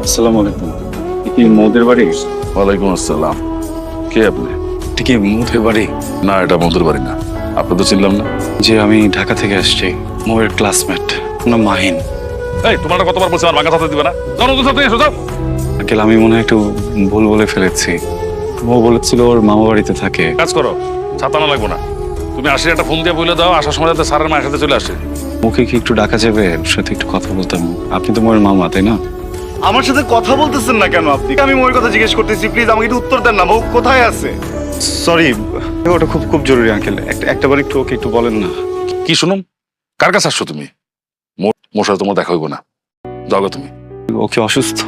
আসসালামু আলাইকুম। কি মৌদের বাড়ি? ওয়ালাইকুম আসসালাম। কে আপনি? এটা কি মৌদের বাড়ি? না, এটা মধুর বাড়ি না। আপনি তো চিনলাম না। যে আমি ঢাকা থেকে আসছি, মৌয়ের ক্লাসমেট, না মাহিন। এই, তোমার কতবার বলছি আমার ভাঙা ছাতা দিবে না? জানো তো ছাতা এসো যাও। আঙ্কেল, আমি মনে হয় একটু ভুল বলে ফেলেছি। মৌ বলেছিল ওর মামা বাড়িতে থাকে। কাজ করো, ছাতা না লাগবো না। তুমি আসে একটা ফোন দিয়ে বলে দাও, আসার সময় যাতে স্যারের মায়ের সাথে চলে আসে। মুখে কি একটু ডাকা যাবে? ওর সাথে একটু কথা বলতাম। আপনি তো মৌয়ের মামা, তাই না? আমার সাথে কথা বলতেছেন না কেন আপনি? আমি মৌয়ের কথা জিজ্ঞেস করতেছি, প্লিজ আমাকে একটু উত্তর দেন না। মৌ কোথায় আছে? সরি, ওটা খুব খুব জরুরি আঙ্কেল। একটাবার একটু ওকে একটু বলেন না। কি শুনুম? কার কাছে আসছো তুমি? মোর সাথে তোমার দেখা হইব না, যাও গো তুমি। ওকে অসুস্থ।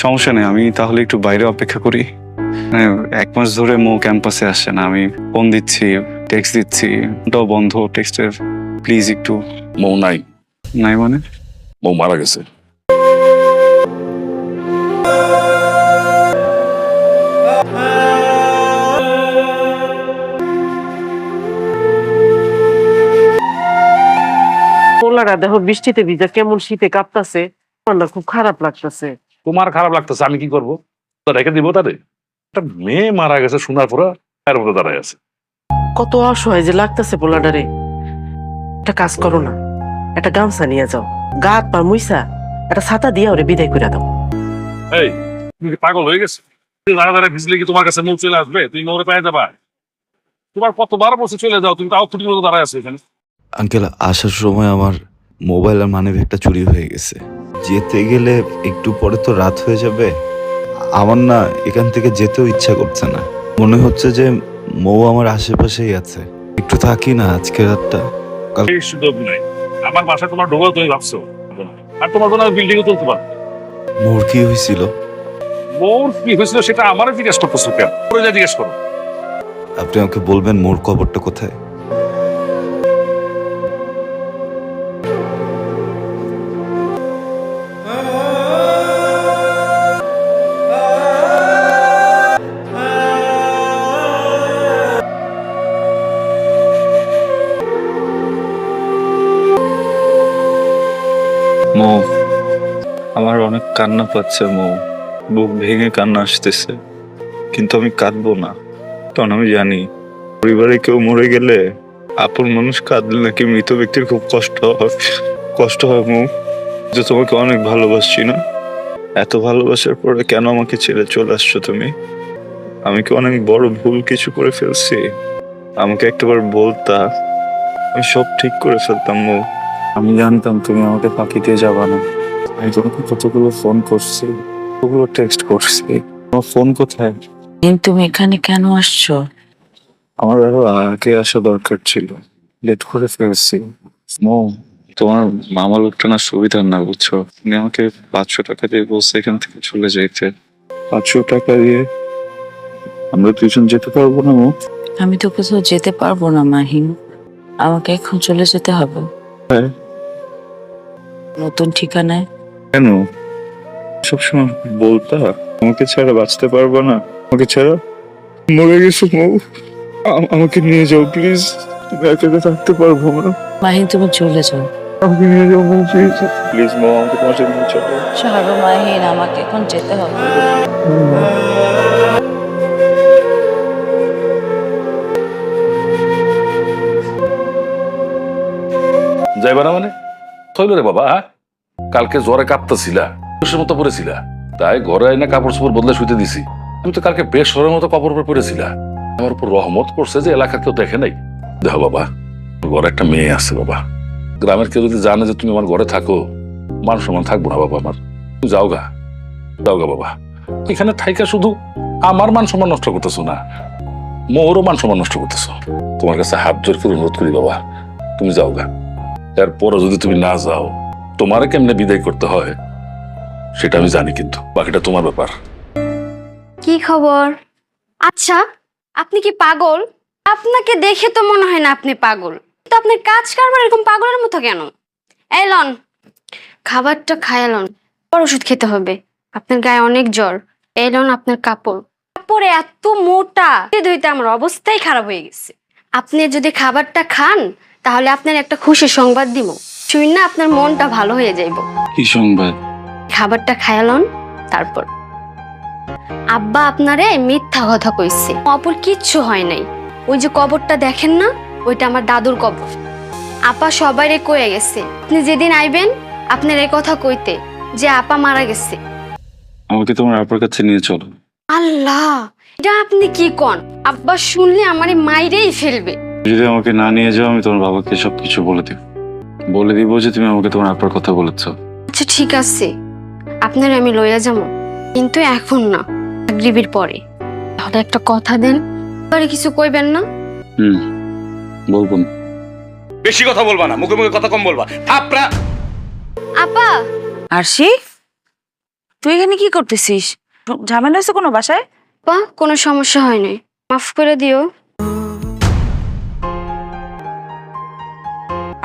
সমস্যা নেই, আমি তাহলে একটু বাইরে অপেক্ষা করি। মানে 1 মাস ধরে মৌ ক্যাম্পাসে আসে না। আমি ফোন দিচ্ছি, টেক্সট দিচ্ছি, ওটাও বন্ধ টেক্সটের। প্লিজ একটু। মৌ নাই। নাই মানে? মৌ মারা গেছে। পোলারা দেখো বৃষ্টিতে ভিজা কেমন শীতে কাঁপতাছে। আমার না খুব খারাপ লাগতেছে। তোমার খারাপ লাগতেছে, আমি কি করবো? তো রেখে দিব তারে? একটা মেয়ে মারা গেছে শোনার পরে এর মধ্যে দাঁড়ায় আছে। কত অসহায় যে লাগতেছে পোলাডারে। একটা কাজ করো না, একটা গামছা নিয়ে যাও, গা হাত পা মুইসা একটা ছাতা দিয়ে ওরে বিদায় করে দাও। এই, তুমি কি পাগল হয়ে গেছে? দাঁড়া দাঁড়া ভিজলে কি তোমার কাছে মৌ চলে আসবে? তুমি মৌরে পেয়ে যাবা। তোমার কতবার বসে চলে যাও, তুমি তাও ফুটির মতো দাঁড়ায় আছো এখানে। আঙ্কেল, আসার সময় আমার মোবাইল আর মানিব্যাগটা চুরি হয়ে গেছে। যেতে গেলে একটু পরে তো রাত হয়ে যাবে। আমার না এখান থেকে যেতেও ইচ্ছা করছে না। মনে হচ্ছে যে মৌ আমার আশেপাশেই আছে। একটু থাকি না আজকে রাতটা। এই সুযোগ নাই। আমার বাসায় তোমার ঢোকাও তুমি ভাবছো, আর তোমার কোনো বিল্ডিং এ তুলতে পারো। মোর কি হয়েছিল? মোর কি হয়েছিল সেটা আমারও জিজ্ঞেস করতেছো কেন? পরে যা জিজ্ঞেস করো। আপনি আমাকে বলবেন মোর কবরটা কোথায়? মৌ, আমার অনেক কান্না পাচ্ছে মৌ। বুক ভেঙে কান্না আসতেছে, কিন্তু আমি কাঁদবো না। কারণ আমি জানি পরিবারে কেউ মরে গেলে আপন মানুষ কাঁদলে নাকি মৃত ব্যক্তির খুব কষ্ট হয় মৌ। যে তোমাকে অনেক ভালোবাসছি না? এত ভালোবাসার পরে কেন আমাকে ছেড়ে চলে আসছো তুমি? আমি কি অনেক বড় ভুল কিছু করে ফেলছি? আমাকে একটাবার বলতা, আমি সব ঠিক করে ফেলতাম মৌ। আমি জানতাম তুমি আমাকে ফাঁকি দিয়ে যাবা না। আমি তোমাকে কতগুলো ফোন করছি, কতগুলো টেক্সট করছি। তোমার ফোন কোথায়? তুমি এখানে কেন আসছো? আমার আরো আগে আসা দরকার ছিল, লেট করে ফেলছি। মৌ, তোমার মামা লোকটা না সুবিধার না, বুঝছো? উনি আমাকে 500 টাকা দিয়ে বলছে এখান থেকে চলে যাইতে। 500 টাকা দিয়ে আমরা দুজন যেতে পারবো না মৌ? আমি তো কোথাও যেতে পারবো না মাহিন, আমাকে এখন চলে যেতে হবে হ্যাঁ। নতুন ঠিকানায়। কেন সবসময় বলতা আমাকে ছাড়া বাঁচতে পারবো না? আমাকে ছাড়া মরে গেছো মৌ। আমাকে নিয়ে যাও প্লিজ। তুমি একা একা থাকতে পারবো না। মাহিন তুমি চলে যাও। আমাকে নিয়ে যাও মৌ, প্লিজ প্লিজ মৌ, আমাকে তোমার সাথে নিয়ে চলো। সাহারা মাহিন, আমাকে এখন যেতে হবে। যাইবা না মানে? থইল রে বাবা, হ্যাঁ? কালকে জ্বরে কাঁপতেছিলা, বেশের মতো পড়েছিলা, তাই ঘরে আইনা কাপড় চোপড় বদলে শুইতে দিছি। আমি তো কালকে বেশ সরের মতো কাপড় উপর পড়েছিলা। আমার উপর রহমত করছে যে এলাকার কেউ দেখে নাই। দেখো বাবা, ঘরে একটা মেয়ে আছে বাবা। গ্রামের কেউ যদি জানে যে তুমি আমার ঘরে থাকো, মান সম্মান থাকবো না বাবা আমার। তুমি যাও গা বাবা। এখানে থাইকা শুধু আমার মান সম্মান নষ্ট করতেছো না, মোরও মান সম্মান নষ্ট করতেছো। তোমার কাছে হাত জোর করে অনুরোধ করি বাবা, তুমি যাও গা। এরপরও যদি তুমি না যাও, তোমার কেমনে বিদায় করতে হয় সেটা আমি জানি, কিন্তু বাকিটা তোমার ব্যাপার। কি খবর? আচ্ছা, আপনি কি পাগল? আপনাকে দেখে তো মনে হয় না আপনি পাগল, তো আপনার কাজ কারবার এরকম পাগলের মতো কেন? এলন, খাবারটা খায়ালন, পর ওষুধ খেতে হবে। আপনার গায়ে অনেক জ্বর। এলন, আপনার কাপড়ে এত মোটা, ধুইতে আমার অবস্থাই খারাপ হয়ে গেছে। আপনি যদি খাবারটা খান তাহলে আপনার একটা খুশি সংবাদ দিব, শুই না আপনার মনটা ভালো হয়ে যাইব। কি সংবাদ? খাবারটা খায়ালন, তারপর আব্বা আপনারে মিথ্যা কথা কইছে, অপর কিচ্ছু হয় নাই। ওই যে কবরটা দেখেন না, ওইটা আমার দাদুর কবর। আপা সবাইরে কয়ে গেছে আপনি যেদিন আইবেন আপনার এই কথা কইতে যে আপা মারা গেছে। আমাকে তোমার আপার কাছে নিয়ে চলো। আল্লাহ, এটা আপনি কি কন? আব্বা শুনলে আমারে মাইরেই ফেলবে। যদি আমাকে না নিয়ে যাও আমি তোমার বাবাকে সবকিছু বলে দিব যে তুমি আমাকে তোমার আপার কথা বলেছো। আচ্ছা ঠিক আছে, আপনার আমি লইয়া যাবো, কিন্তু এখন না, মাগরিবের পরে। তাহলে একটা কথা দেন, আরে কিছু কইবেন না? বলবো না। বেশি কথা বলবা না, মুখে মুখে কথা কম বলবা। থাপড়া। আপা, আরশি, তুই এখানে কি করতেছিস? ঝামেলা হয়েছে কোনো বাসায়? আপা কোনো সমস্যা হয় নাই, মাফ করে দিও।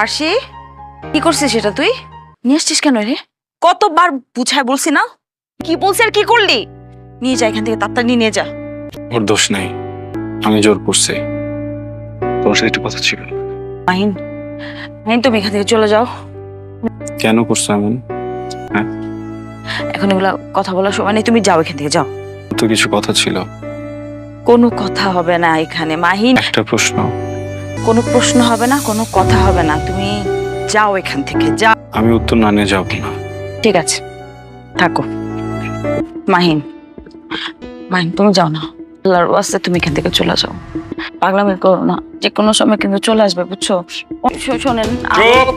আরশি, কি করছিস সেটা তুই নিয়ে আসছিস কেন রে? কতবার বুঝায় বলছি না? কি বলছি আর কি করলি? নিয়ে যা এখান থেকে, তাড়াতাড়ি নিয়ে যা। ওর দোষ নেই, আমি জোর করছি। তোমার সাথে একটু কথা ছিল। মাহিন, মাহিন তুমি এখান থেকে চলে যাও। কেন করছো এমন? এখন এগুলা কথা বলার সময় নেই, তুমি যাও এখান থেকে, যাও। তো কিছু কথা ছিল। কোনো কথা হবে না এখানে মাহিন। একটা প্রশ্ন। কোনো প্রশ্ন হবে না, কোনো কথা হবে না, তুমি যাও এখান থেকে, যাও। আমি উত্তর না নিয়ে যাবো না। ঠিক আছে, থাকো। মাহিন, মাহিন তুমি যাও না, আল্লাহর ওয়াস্তে তুমি এখান থেকে চলে যাও। পাগলামি করো না, যে কোনো সময় কিন্তু চলে আসবে, বুঝছো? শোনেন, চুপ।